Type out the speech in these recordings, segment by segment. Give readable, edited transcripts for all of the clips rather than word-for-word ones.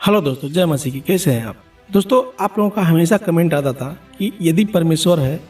Hello दोस्तों, जय मसीह की। कैसे हैं आप दोस्तों? आप लोगों का हमेशा कमेंट आता था कि यदि परमेश्वर है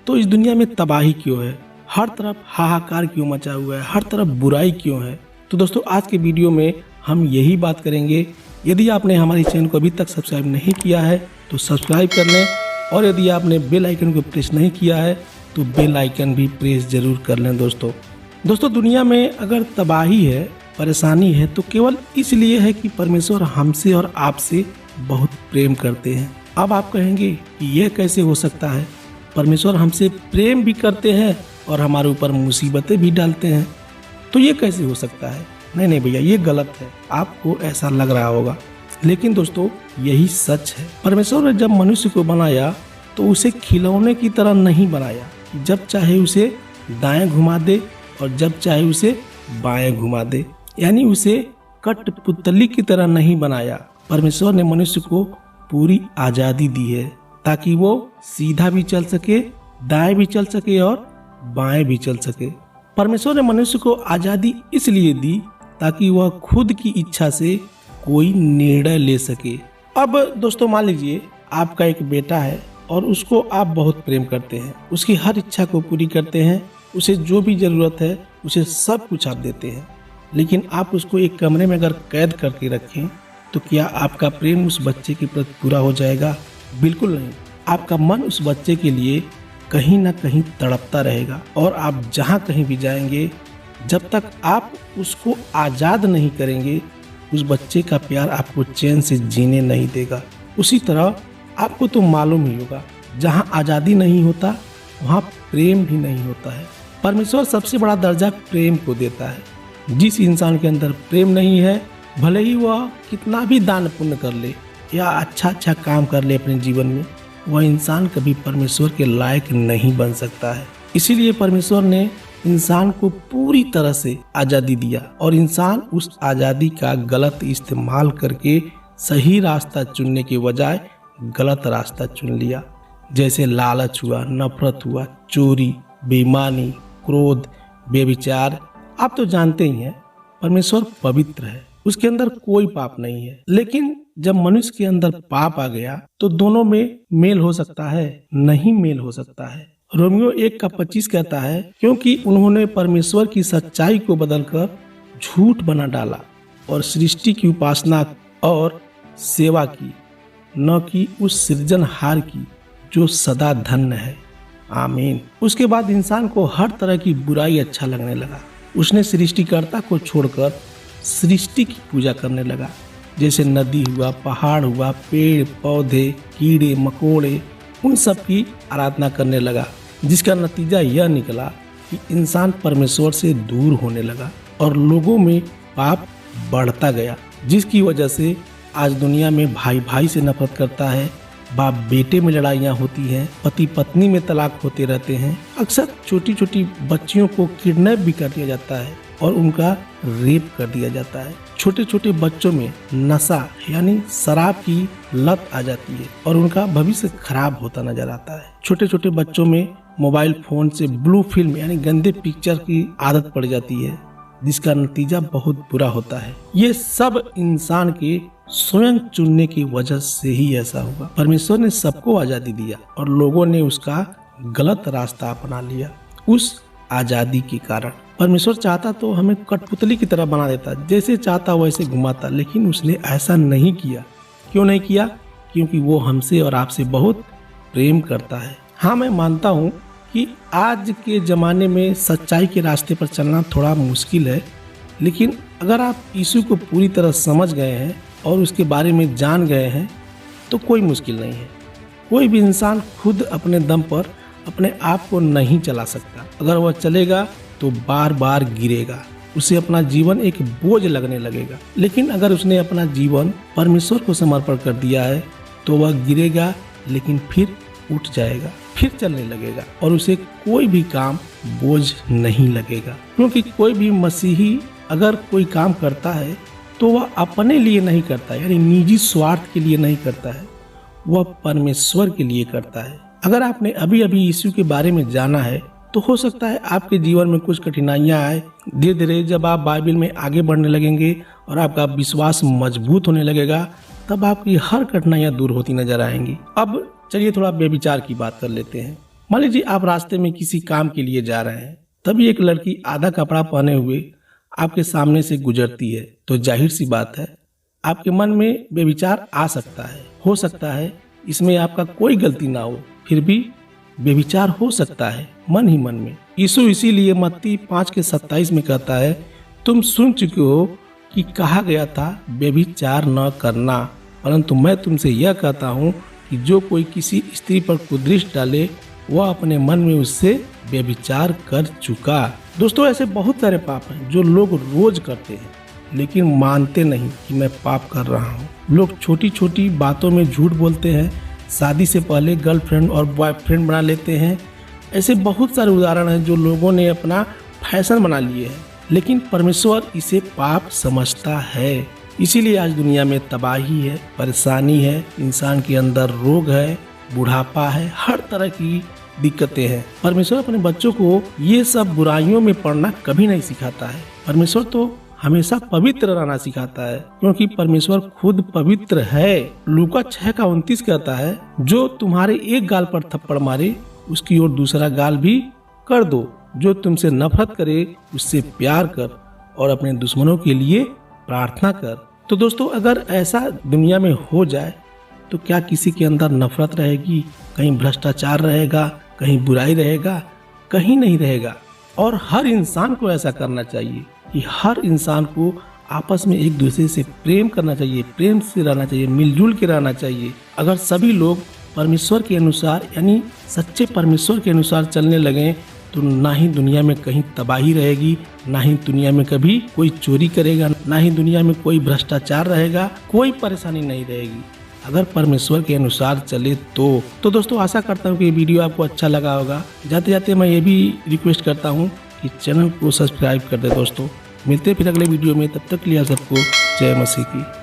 तो इस दुनिया में तबाही क्यों है, हर तरफ हाहाकार क्यों मचा हुआ है, हर तरफ बुराई क्यों है। तो दोस्तों आज के वीडियो में हम यही बात करेंगे। यदि आपने हमारे चैनल को अभी तक सब्सक्राइब नहीं किया है तो सब्सक्राइब कर लें, और यदि आपने बेल आइकन को प्रेस नहीं किया है तो बेल आइकन भी प्रेस जरूर कर लें। दोस्तों दुनिया में अगर तबाही है, परेशानी है, तो केवल इसलिए है कि परमेश्वर हमसे और आपसे बहुत प्रेम करते हैं। अब आप कहेंगे कि यह कैसे हो सकता है? परमेश्वर हमसे प्रेम भी करते हैं और हमारे ऊपर मुसीबतें भी डालते हैं, तो ये कैसे हो सकता है? नहीं भैया, ये गलत है। आपको ऐसा लग रहा होगा, लेकिन दोस्तों यही सच है। परमेश्वर ने जब मनुष्य को बनाया तो उसे खिलौने की तरह नहीं बनाया, जब चाहे उसे दाएं घुमा दे और जब चाहे उसे बाएं घुमा दे, यानी उसे कठपुतली की तरह नहीं बनाया। परमेश्वर ने मनुष्य को पूरी आजादी दी है ताकि वो सीधा भी चल सके, दाएं भी चल सके और बाएं भी चल सके। परमेश्वर ने मनुष्य को आजादी इसलिए दी ताकि वह खुद की इच्छा से कोई निर्णय ले सके। अब दोस्तों मान लीजिए आपका एक बेटा है और उसको आप बहुत प्रेम करते हैं, उसकी हर इच्छा को पूरी करते हैं, उसे जो भी जरूरत है उसे सब कुछ आप देते हैं, लेकिन आप उसको एक कमरे में अगर कैद करके रखें तो क्या आपका प्रेम उस बच्चे के प्रति पूरा हो जाएगा? बिल्कुल नहीं। आपका मन उस बच्चे के लिए कहीं ना कहीं तड़पता रहेगा, और आप जहां कहीं भी जाएंगे, जब तक आप उसको आज़ाद नहीं करेंगे उस बच्चे का प्यार आपको चैन से जीने नहीं देगा। उसी तरह आपको तो मालूम ही होगा, जहां आज़ादी नहीं होता वहां प्रेम भी नहीं होता है। परमेश्वर सबसे बड़ा दर्जा प्रेम को देता है। जिस इंसान के अंदर प्रेम नहीं है, भले ही वह कितना भी दान पुण्य कर ले या अच्छा काम कर ले अपने जीवन में, वह इंसान कभी परमेश्वर के लायक नहीं बन सकता है। इसीलिए परमेश्वर ने इंसान को पूरी तरह से आज़ादी दिया, और इंसान उस आज़ादी का गलत इस्तेमाल करके सही रास्ता चुनने के बजाय गलत रास्ता चुन लिया। जैसे लालच हुआ, नफरत हुआ, चोरी, बेईमानी, क्रोध, बेविचार। आप तो जानते ही हैं परमेश्वर पवित्र है, उसके अंदर कोई पाप नहीं है। लेकिन जब मनुष्य के अंदर पाप आ गया तो दोनों में मेल हो सकता है? नहीं मेल हो सकता है। रोमियो 1:25 कहता है, क्योंकि उन्होंने परमेश्वर की सच्चाई को बदलकर झूठ बना डाला और सृष्टि की उपासना और सेवा की, न कि उस सृजनहार की जो सदा धन्य है। आमीन। उसके बाद इंसान को हर तरह की बुराई अच्छा लगने लगा। उसने सृष्टिकर्ता को छोड़कर सृष्टि की पूजा करने लगा, जैसे नदी हुआ, पहाड़ हुआ, पेड़ पौधे, कीड़े मकोड़े, उन सब की आराधना करने लगा, जिसका नतीजा यह निकला कि इंसान परमेश्वर से दूर होने लगा और लोगों में पाप बढ़ता गया, जिसकी वजह से आज दुनिया में भाई भाई से नफरत करता है, बाप बेटे में लड़ाइयाँ होती हैं, पति पत्नी में तलाक होते रहते हैं। अक्सर छोटी छोटी बच्चियों को किडनैप भी कर दिया जाता है और उनका रेप कर दिया जाता है। छोटे छोटे बच्चों में नशा यानी शराब की लत आ जाती है और उनका भविष्य खराब होता नजर आता है। छोटे छोटे बच्चों में मोबाइल फोन से ब्लू फिल्म यानी गंदे पिक्चर की आदत पड़ जाती है, जिसका नतीजा बहुत बुरा होता है। ये सब इंसान के स्वयं चुनने की वजह से ही ऐसा हुआ। परमेश्वर ने सबको आजादी दिया और लोगों ने उसका गलत रास्ता अपना लिया। उस आजादी के कारण परमेश्वर चाहता तो हमें कठपुतली की तरह बना देता, जैसे चाहता वैसे घुमाता, लेकिन उसने ऐसा नहीं किया। क्यों नहीं किया? क्योंकि वो हमसे और आपसे बहुत प्रेम करता है। हाँ, मैं मानता हूँ कि आज के ज़माने में सच्चाई के रास्ते पर चलना थोड़ा मुश्किल है, लेकिन अगर आप यीशु को पूरी तरह समझ गए हैं और उसके बारे में जान गए हैं तो कोई मुश्किल नहीं है। कोई भी इंसान खुद अपने दम पर अपने आप को नहीं चला सकता। अगर वह चलेगा तो बार बार गिरेगा, उसे अपना जीवन एक बोझ लगने लगेगा। लेकिन अगर उसने अपना जीवन परमेश्वर को समर्पण कर दिया है तो वह गिरेगा, लेकिन फिर उठ जाएगा, फिर चलने लगेगा, और उसे कोई भी काम बोझ नहीं लगेगा। क्योंकि कोई भी मसीही अगर कोई काम करता है तो वह अपने लिए नहीं करता, यानी निजी स्वार्थ के लिए नहीं करता है, वह परमेश्वर के लिए करता है। अगर आपने अभी अभी यीशु के बारे में जाना है तो हो सकता है आपके जीवन में कुछ कठिनाइयां आए। धीरे धीरे जब आप बाइबल में आगे बढ़ने लगेंगे और आपका विश्वास मजबूत होने लगेगा तब आपकी हर कठिनाइयां दूर होती नजर आएंगी। अब चलिए थोड़ा व्यभिचार की बात कर लेते हैं। मान लीजिए आप रास्ते में किसी काम के लिए जा रहे हैं, तभी एक लड़की आधा कपड़ा पहने हुए आपके सामने से गुजरती है, तो जाहिर सी बात है आपके मन में व्यभिचार आ सकता है। हो सकता है इसमें आपका कोई गलती ना हो, फिर भी व्यभिचार हो सकता है मन ही मन में। यीशु इसीलिए मत्ती 5:27 में कहता है, तुम सुन चुके हो कि कहा गया था व्यभिचार न करना, परंतु मैं तुमसे यह कहता हूँ कि जो कोई किसी स्त्री पर कुदृष्टि डाले वह अपने मन में उससे व्यभिचार कर चुका। दोस्तों, ऐसे बहुत सारे पाप हैं जो लोग रोज करते हैं लेकिन मानते नहीं कि मैं पाप कर रहा हूँ। लोग छोटी छोटी बातों में झूठ बोलते हैं, शादी से पहले गर्लफ्रेंड और बॉयफ्रेंड बना लेते हैं। ऐसे बहुत सारे उदाहरण हैं जो लोगों ने अपना फैशन बना लिए हैं, लेकिन परमेश्वर इसे पाप समझता है। इसीलिए आज दुनिया में तबाही है, परेशानी है, इंसान के अंदर रोग है, बुढ़ापा है, हर तरह की दिक्कतें हैं। परमेश्वर अपने बच्चों को ये सब बुराइयों में पड़ना कभी नहीं सिखाता है। परमेश्वर तो हमेशा पवित्र रहना सिखाता है, क्योंकि परमेश्वर खुद पवित्र है। लूका 6:29 कहता है, जो तुम्हारे एक गाल पर थप्पड़ मारे उसकी ओर दूसरा गाल भी कर दो, जो तुमसे नफरत करे उससे प्यार कर और अपने दुश्मनों के लिए प्रार्थना कर। तो दोस्तों, अगर ऐसा दुनिया में हो जाए तो क्या किसी के अंदर नफरत रहेगी? कहीं भ्रष्टाचार रहेगा? कहीं बुराई रहेगा? कहीं नहीं रहेगा। और हर इंसान को ऐसा करना चाहिए कि हर इंसान को आपस में एक दूसरे से प्रेम करना चाहिए, प्रेम से रहना चाहिए, मिलजुल के रहना चाहिए। अगर सभी लोग परमेश्वर के अनुसार यानी सच्चे परमेश्वर के अनुसार चलने लगे तो ना ही दुनिया में कहीं तबाही रहेगी, ना ही दुनिया में कभी कोई चोरी करेगा, ना ही दुनिया में कोई भ्रष्टाचार रहेगा, कोई परेशानी नहीं रहेगी अगर परमेश्वर के अनुसार चले तो दोस्तों, आशा करता हूँ कि ये वीडियो आपको अच्छा लगा होगा। जाते जाते मैं ये भी रिक्वेस्ट करता हूँ कि चैनल को सब्सक्राइब कर दे दोस्तों। मिलते हैं फिर अगले वीडियो में, तब तक के लिए सबको जय मसीह की।